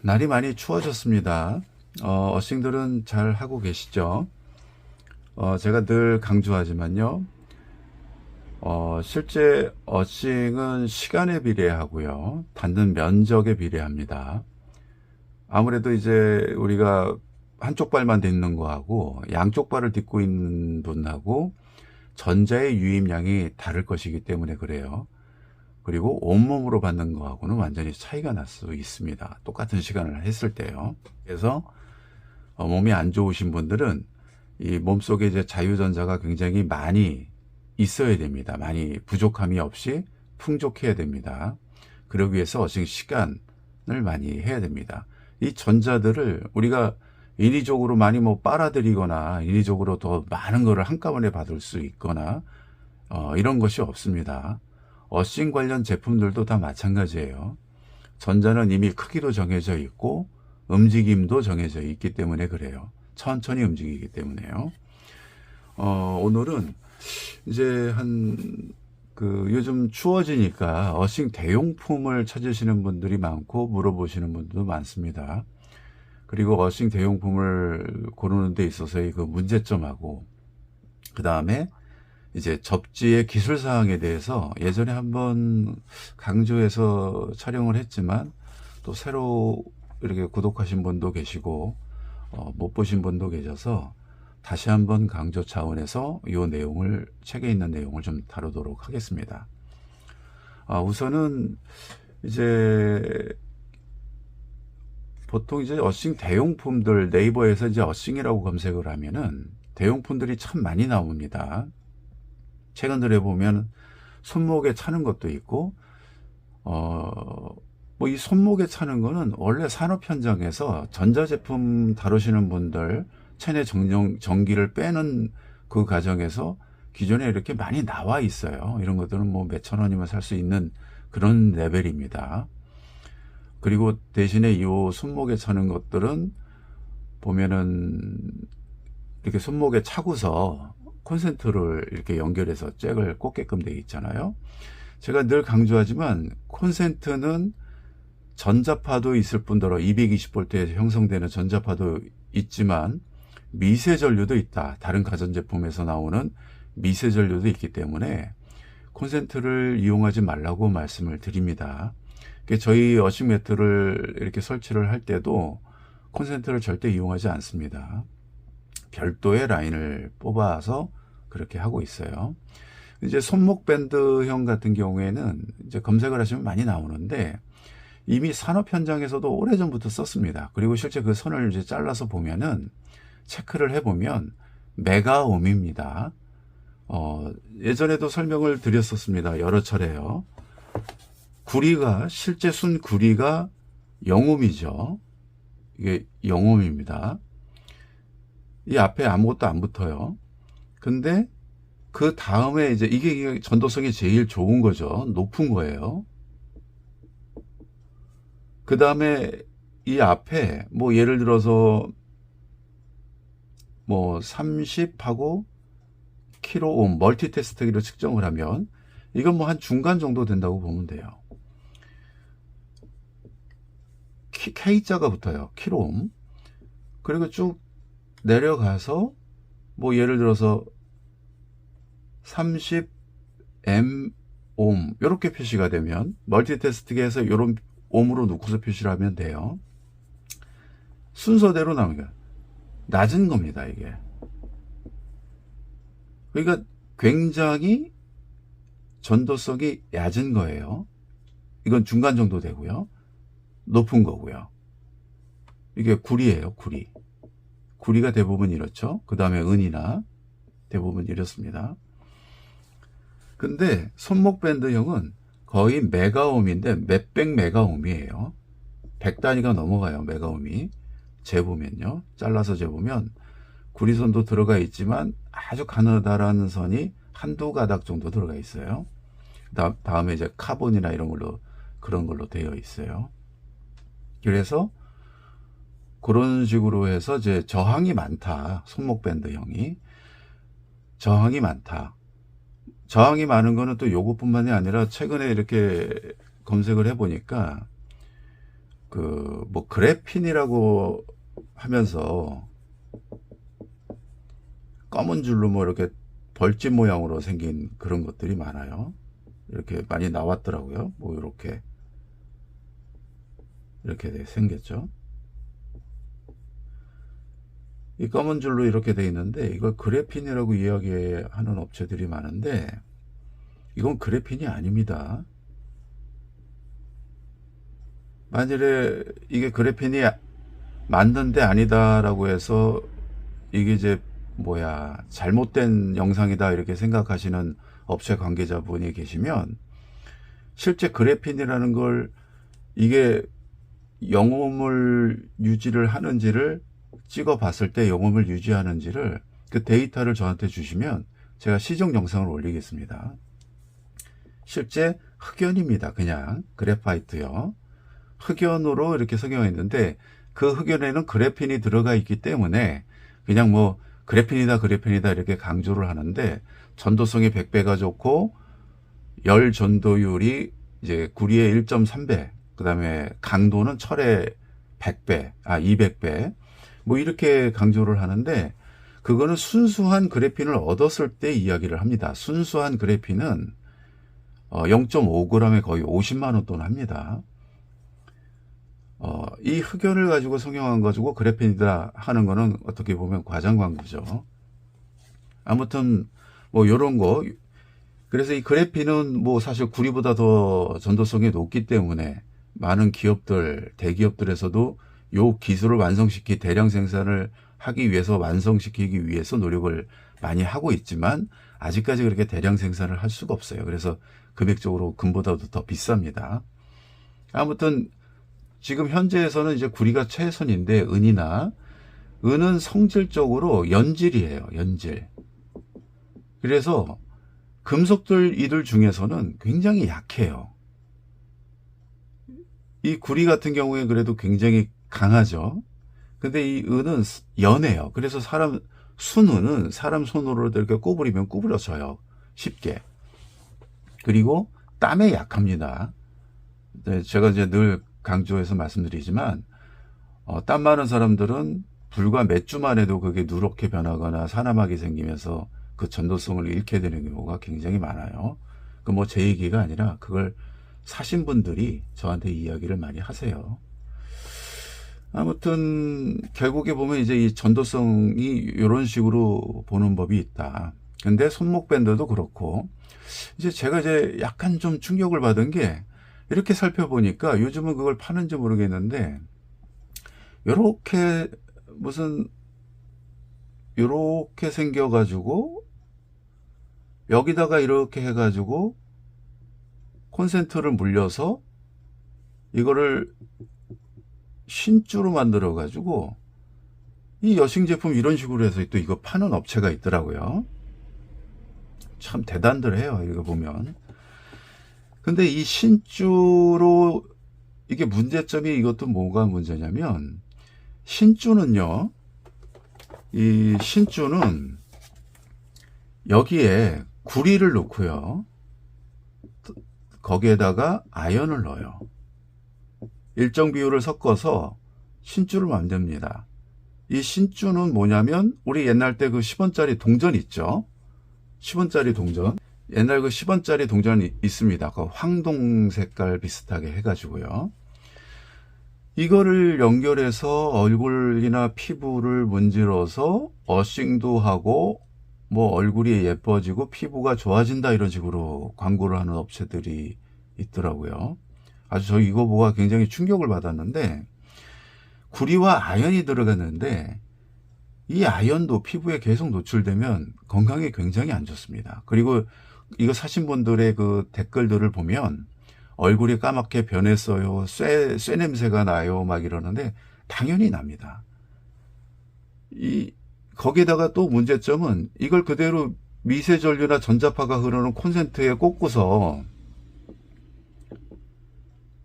날이 많이 추워졌습니다. 어싱들은 잘 하고 계시죠? 제가 늘 강조하지만요. 실제 어싱은 시간에 비례하고요. 닿는 면적에 비례합니다. 아무래도 이제 우리가 한쪽 발만 딛는 거하고 양쪽 발을 딛고 있는 분하고 전자의 유입량이 다를 것이기 때문에 그래요. 그리고 온몸으로 받는 거하고는 완전히 차이가 날 수 있습니다. 똑같은 시간을 했을 때요. 그래서 몸이 안 좋으신 분들은 이 몸속에 이제 자유전자가 굉장히 많이 있어야 됩니다. 많이 부족함이 없이 풍족해야 됩니다. 그러기 위해서 어싱 시간을 많이 해야 됩니다. 이 전자들을 우리가 인위적으로 많이 빨아들이거나 인위적으로 더 많은 것을 한꺼번에 받을 수 있거나 이런 것이 없습니다. 어싱 관련 제품들도 다 마찬가지예요. 전자는 이미 크기도 정해져 있고 움직임도 정해져 있기 때문에 그래요. 천천히 움직이기 때문에요. 오늘은 이제 요즘 추워지니까 어싱 대용품을 찾으시는 분들이 많고 물어보시는 분들도 많습니다. 그리고 어싱 대용품을 고르는 데 있어서의 그 문제점하고 그 다음에 이제 접지의 기술 사항에 대해서 예전에 한번 강조해서 촬영을 했지만 또 새로 이렇게 구독하신 분도 계시고 못 보신 분도 계셔서 다시 한번 강조 차원에서 이 내용을 책에 있는 내용을 좀 다루도록 하겠습니다. 우선은 이제 보통 이제 어싱 대용품들 네이버에서 이제 어싱이라고 검색을 하면은 대용품들이 참 많이 나옵니다. 최근 들에 보면 손목에 차는 것도 있고, 이 손목에 차는 거는 원래 산업 현장에서 전자제품 다루시는 분들 체내 전기를 빼는 그 과정에서 기존에 이렇게 많이 나와 있어요. 이런 것들은 몇천 원이면 살 수 있는 그런 레벨입니다. 그리고 대신에 이 손목에 차는 것들은 보면은 이렇게 손목에 차고서 콘센트를 이렇게 연결해서 잭을 꽂게끔 되어 있잖아요. 제가 늘 강조하지만 콘센트는 전자파도 있을 뿐더러 220V에 형성되는 전자파도 있지만 미세전류도 있다. 다른 가전제품에서 나오는 미세전류도 있기 때문에 콘센트를 이용하지 말라고 말씀을 드립니다. 저희 어싱 매트를 이렇게 설치를 할 때도 콘센트를 절대 이용하지 않습니다. 별도의 라인을 뽑아서 그렇게 하고 있어요. 이제 손목 밴드형 같은 경우에는 이제 검색을 하시면 많이 나오는데 이미 산업 현장에서도 오래전부터 썼습니다. 그리고 실제 그 선을 이제 잘라서 보면은 체크를 해보면 메가옴입니다. 예전에도 설명을 드렸었습니다. 여러 차례요. 구리가 실제 순 구리가 0옴이죠. 이게 0옴입니다. 이 앞에 아무것도 안 붙어요. 근데 그 다음에 이제 이게 전도성이 제일 좋은 거죠. 높은 거예요. 그 다음에 이 앞에 예를 들어서 30하고 킬로옴 멀티 테스트기로 측정을 하면 이건 한 중간 정도 된다고 보면 돼요. K자가 붙어요. 킬로옴. 그리고 쭉 내려가서 예를 들어서 30 옴 이렇게 표시가 되면 멀티 테스트기에서 이런 옴으로 놓고서 표시를 하면 돼요. 순서대로 나오는 거예요. 낮은 겁니다, 이게. 그러니까 굉장히 전도성이 얕은 거예요. 이건 중간 정도 되고요. 높은 거고요. 이게 구리예요, 구리. 구리가 대부분 이렇죠. 그 다음에 은이나 대부분 이렇습니다. 근데 손목 밴드형은 거의 메가옴인데 몇백 메가옴이에요. 100단위가 넘어가요, 메가옴이. 재보면요. 잘라서 재보면 구리선도 들어가 있지만 아주 가느다란 선이 한두 가닥 정도 들어가 있어요. 다음에 이제 카본이나 그런 걸로 되어 있어요. 그래서 그런 식으로 해서 이제 저항이 많다. 손목 밴드형이. 저항이 많다. 저항이 많은 거는 또 요것뿐만이 아니라 최근에 이렇게 검색을 해보니까 뭐 그래핀이라고 하면서 검은 줄로 뭐 이렇게 벌집 모양으로 생긴 그런 것들이 많아요. 이렇게 많이 나왔더라고요. 뭐 이렇게 생겼죠. 이 검은 줄로 이렇게 돼 있는데 이걸 그래핀이라고 이야기하는 업체들이 많은데 이건 그래핀이 아닙니다. 만일에 이게 그래핀이 맞는데 아니다라고 해서 이게 이제 잘못된 영상이다 이렇게 생각하시는 업체 관계자분이 계시면 실제 그래핀이라는 걸 이게 영혼을 유지를 하는지를 찍어 봤을 때 영혼을 유지하는지를 그 데이터를 저한테 주시면 제가 시정 영상을 올리겠습니다. 실제 흑연입니다. 그냥 그래파이트요. 흑연으로 이렇게 석영했는데 그 흑연에는 그래핀이 들어가 있기 때문에 그냥 뭐 그래핀이다 이렇게 강조를 하는데 전도성이 100배가 좋고 열 전도율이 이제 구리의 1.3배, 그 다음에 강도는 철의 200배 뭐 이렇게 강조를 하는데 그거는 순수한 그래핀을 얻었을 때 이야기를 합니다. 순수한 그래핀은 0.5g에 거의 50만원 돈 합니다. 이 흑연을 가지고 성형한 가지고 그래핀이다 하는 거는 어떻게 보면 과장 광고죠. 아무튼 뭐 요런 거. 그래서 이 그래핀은 뭐 사실 구리보다 더 전도성이 높기 때문에 많은 기업들, 대기업들에서도 요 기술을 대량 생산을 하기 위해서 완성시키기 위해서 노력을 많이 하고 있지만 아직까지 그렇게 대량 생산을 할 수가 없어요. 그래서 금액적으로 금보다도 더 비쌉니다. 아무튼 지금 현재에서는 이제 구리가 최선인데 은은 성질적으로 연질이에요. 연질. 그래서 금속들 이들 중에서는 굉장히 약해요. 이 구리 같은 경우에 그래도 굉장히 강하죠. 근데 이 은은 연해요. 그래서 순은은 사람 손으로 이렇게 구부리면 구부러져요. 쉽게. 그리고 땀에 약합니다. 제가 이제 늘 강조해서 말씀드리지만 땀 많은 사람들은 불과 몇 주만 해도 그게 누렇게 변하거나 사나막이 생기면서 그 전도성을 잃게 되는 경우가 굉장히 많아요. 그 뭐 제 얘기가 아니라 그걸 사신 분들이 저한테 이야기를 많이 하세요. 아무튼 결국에 보면 이제 이 전도성이 이런 식으로 보는 법이 있다. 근데 손목 밴드도 그렇고 이제 제가 약간 좀 충격을 받은 게 이렇게 살펴보니까 요즘은 그걸 파는지 모르겠는데 요렇게 생겨가지고 여기다가 이렇게 해가지고 콘센트를 물려서 이거를 신주로 만들어 가지고 이 여성 제품 이런 식으로 해서 또 이거 파는 업체가 있더라고요. 참 대단들 해요, 이거 보면. 근데 이 신주로 이게 문제점이 이것도 뭐가 문제냐면 신주는요, 이 신주는 여기에 구리를 넣고요, 거기에다가 아연을 넣어요. 일정 비율을 섞어서 신주를 만듭니다. 이 신주는 뭐냐면 우리 옛날 때 그 10원짜리 동전 있죠. 10원짜리 동전. 옛날 그 10원짜리 동전이 있습니다. 그 황동 색깔 비슷하게 해가지고요. 이거를 연결해서 얼굴이나 피부를 문질러서 어싱도 하고 뭐 얼굴이 예뻐지고 피부가 좋아진다 이런 식으로 광고를 하는 업체들이 있더라고요. 아주 저 이거 보고 굉장히 충격을 받았는데 구리와 아연이 들어갔는데 이 아연도 피부에 계속 노출되면 건강에 굉장히 안 좋습니다. 그리고 이거 사신 분들의 그 댓글들을 보면 얼굴이 까맣게 변했어요. 쇠 냄새가 나요. 막 이러는데 당연히 납니다. 거기에다가 또 문제점은 이걸 그대로 미세전류나 전자파가 흐르는 콘센트에 꽂고서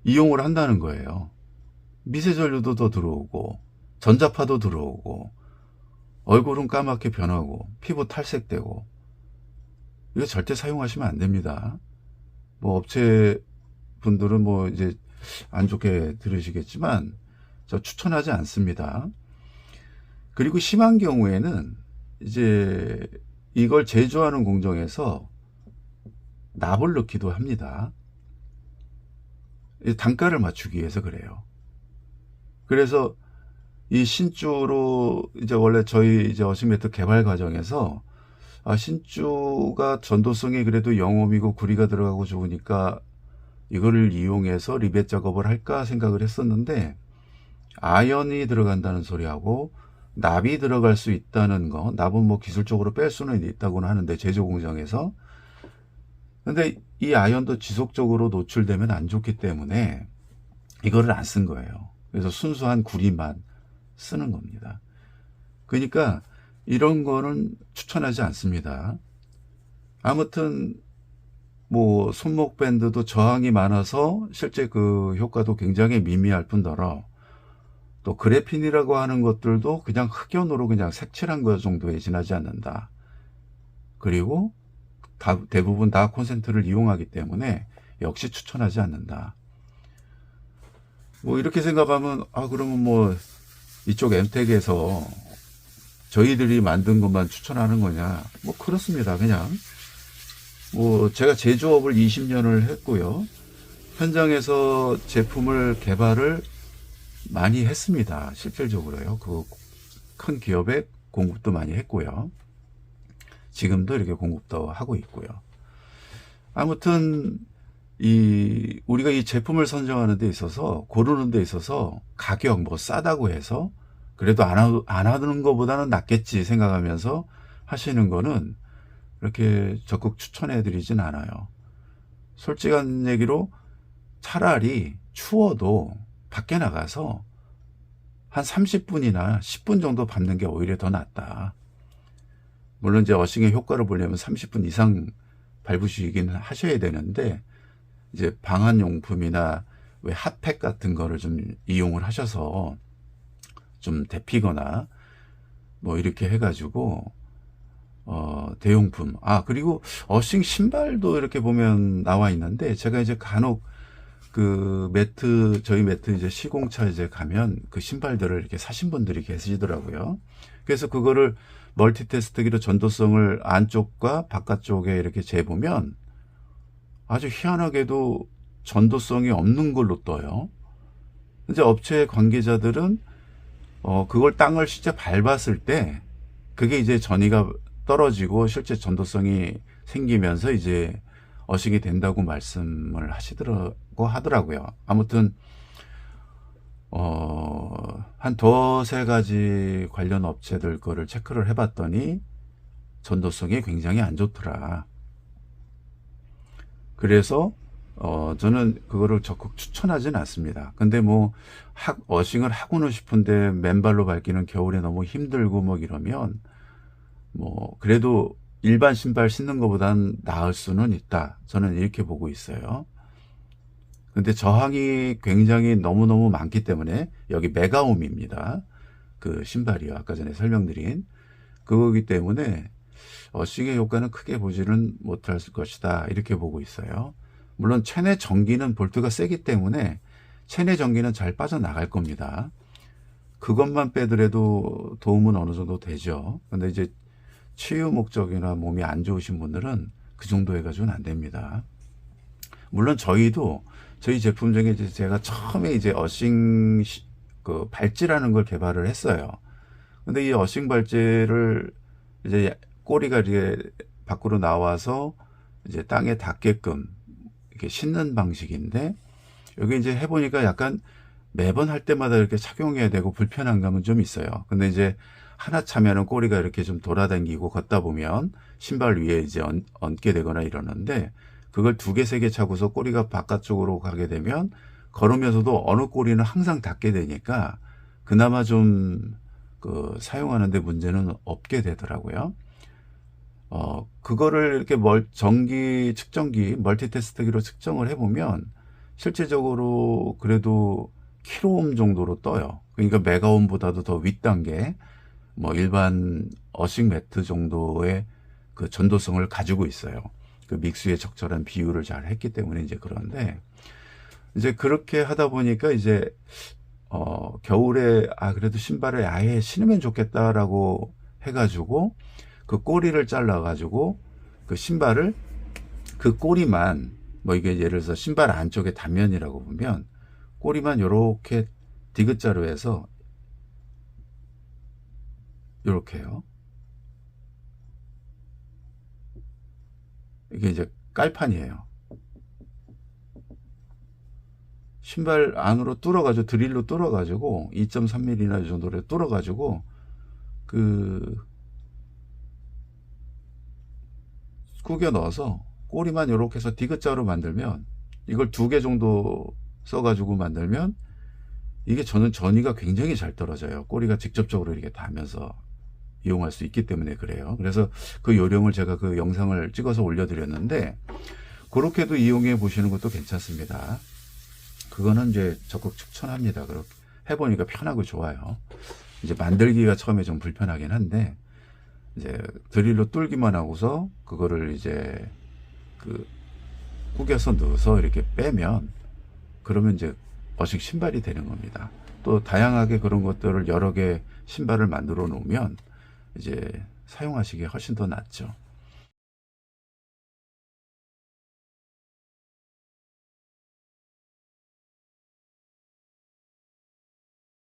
이용을 한다는 거예요. 미세전류도 더 들어오고 전자파도 들어오고 얼굴은 까맣게 변하고 피부 탈색되고 이거 절대 사용하시면 안 됩니다. 뭐 업체 분들은 뭐 이제 안 좋게 들으시겠지만 저 추천하지 않습니다. 그리고 심한 경우에는 이제 이걸 제조하는 공정에서 납을 넣기도 합니다. 단가를 맞추기 위해서 그래요. 그래서 이 신주로 이제 원래 저희 이제 어싱 매트 개발 과정에서 신주가 전도성이 그래도 영홈이고 구리가 들어가고 좋으니까 이거를 이용해서 리벳 작업을 할까 생각을 했었는데, 아연이 들어간다는 소리하고 납이 들어갈 수 있다는 거, 납은 뭐 기술적으로 뺄 수는 있다고는 하는데 제조 공정에서, 근데 이 아연도 지속적으로 노출되면 안 좋기 때문에 이거를 안 쓴 거예요. 그래서 순수한 구리만 쓰는 겁니다. 그러니까 이런 거는 추천하지 않습니다. 아무튼 뭐 손목 밴드도 저항이 많아서 실제 그 효과도 굉장히 미미할 뿐더러, 또 그래핀이라고 하는 것들도 그냥 흑연으로 그냥 색칠한 것 정도에 지나지 않는다. 그리고 대부분 다 콘센트를 이용하기 때문에 역시 추천하지 않는다. 뭐 이렇게 생각하면 그러면 뭐 이쪽 엠텍에서 저희들이 만든 것만 추천하는 거냐? 뭐 그렇습니다. 그냥 뭐 제가 제조업을 20년을 했고요. 현장에서 제품을 개발을 많이 했습니다. 실질적으로요. 그 큰 기업에 공급도 많이 했고요. 지금도 이렇게 공급도 하고 있고요. 아무튼 우리가 이 제품을 선정하는 데 있어서, 고르는 데 있어서 가격 뭐 싸다고 해서 그래도 안 하는 것보다는 낫겠지 생각하면서 하시는 거는 이렇게 적극 추천해 드리진 않아요. 솔직한 얘기로 차라리 추워도 밖에 나가서 한 30분이나 10분 정도 밟는 게 오히려 더 낫다. 물론 이제 어싱의 효과를 보려면 30분 이상 밟으시긴 하셔야 되는데, 이제 방한용품이나 왜 핫팩 같은 거를 좀 이용을 하셔서 좀 데피거나 뭐 이렇게 해가지고 대용품. 그리고 어싱 신발도 이렇게 보면 나와 있는데, 제가 이제 간혹 그 저희 매트 이제 시공차 이제 가면 그 신발들을 이렇게 사신 분들이 계시더라고요. 그래서 그거를 멀티테스트기로 전도성을 안쪽과 바깥쪽에 이렇게 재보면 아주 희한하게도 전도성이 없는 걸로 떠요. 이제 업체 관계자들은 그걸 땅을 실제 밟았을 때 그게 이제 전이가 떨어지고 실제 전도성이 생기면서 이제 어싱이 된다고 말씀을 하더라고요. 아무튼 한 두세 가지 관련 업체들 거를 체크를 해봤더니 전도성이 굉장히 안 좋더라. 그래서 저는 그거를 적극 추천하진 않습니다. 근데 뭐 어싱을 하고는 싶은데 맨발로 밟기는 겨울에 너무 힘들고 뭐 이러면 뭐 그래도 일반 신발 신는 것보단 나을 수는 있다. 저는 이렇게 보고 있어요. 근데 저항이 굉장히 너무너무 많기 때문에, 여기 메가옴입니다. 그 신발이요. 아까 전에 설명드린 그거기 때문에 어싱의 효과는 크게 보지는 못할 것이다. 이렇게 보고 있어요. 물론 체내 전기는 볼트가 세기 때문에 체내 전기는 잘 빠져나갈 겁니다. 그것만 빼더라도 도움은 어느 정도 되죠. 근데 이제 치유 목적이나 몸이 안 좋으신 분들은 그 정도 해가지고는 안 됩니다. 물론 저희도 저희 제품 중에 이제 제가 처음에 이제 어싱 그 발찌라는 걸 개발을 했어요. 근데 이 어싱 발찌를 이제 꼬리가 이렇게 밖으로 나와서 이제 땅에 닿게끔 이렇게 싣는 방식인데, 여기 이제 해보니까 약간 매번 할 때마다 이렇게 착용해야 되고 불편한 감은 좀 있어요. 근데 이제 하나 차면은 꼬리가 이렇게 좀 돌아다니고 걷다 보면 신발 위에 이제 얹게 되거나 이러는데, 그걸 2개, 3개 차고서 꼬리가 바깥쪽으로 가게 되면 걸으면서도 어느 꼬리는 항상 닿게 되니까 그나마 좀 사용하는데 문제는 없게 되더라고요. 그거를 이렇게 전기 측정기, 멀티테스트기로 측정을 해보면 실질적으로 그래도 킬로옴 정도로 떠요. 그러니까 메가옴보다도 더 윗단계, 뭐 일반 어싱 매트 정도의 그 전도성을 가지고 있어요. 그 믹스의 적절한 비율을 잘 했기 때문에 이제 그런데, 이제 그렇게 하다 보니까 이제 겨울에 그래도 신발을 아예 신으면 좋겠다라고 해가지고 그 꼬리를 잘라가지고 그 신발을 그 꼬리만 뭐 이게 예를 들어서 신발 안쪽에 단면이라고 보면 꼬리만 요렇게 디귿자로 해서 요렇게요. 이게 이제 깔판이에요. 신발 안으로 뚫어가지고 드릴로 뚫어가지고 2.3mm나 이 정도로 뚫어가지고 그 구겨 넣어서 꼬리만 이렇게 해서 디귿자로 만들면 이걸 2개 정도 써가지고 만들면 이게 저는 전이가 굉장히 잘 떨어져요. 꼬리가 직접적으로 이렇게 닿으면서 이용할 수 있기 때문에 그래요. 그래서 그 요령을 제가 그 영상을 찍어서 올려드렸는데 그렇게도 이용해 보시는 것도 괜찮습니다. 그거는 이제 적극 추천합니다. 그렇게 해보니까 편하고 좋아요. 이제 만들기가 처음에 좀 불편하긴 한데 이제 드릴로 뚫기만 하고서 그거를 이제 그 구겨서 넣어서 이렇게 빼면 그러면 이제 어식 신발이 되는 겁니다. 또 다양하게 그런 것들을 여러 개 신발을 만들어 놓으면 이제 사용하시기에 훨씬 더 낫죠.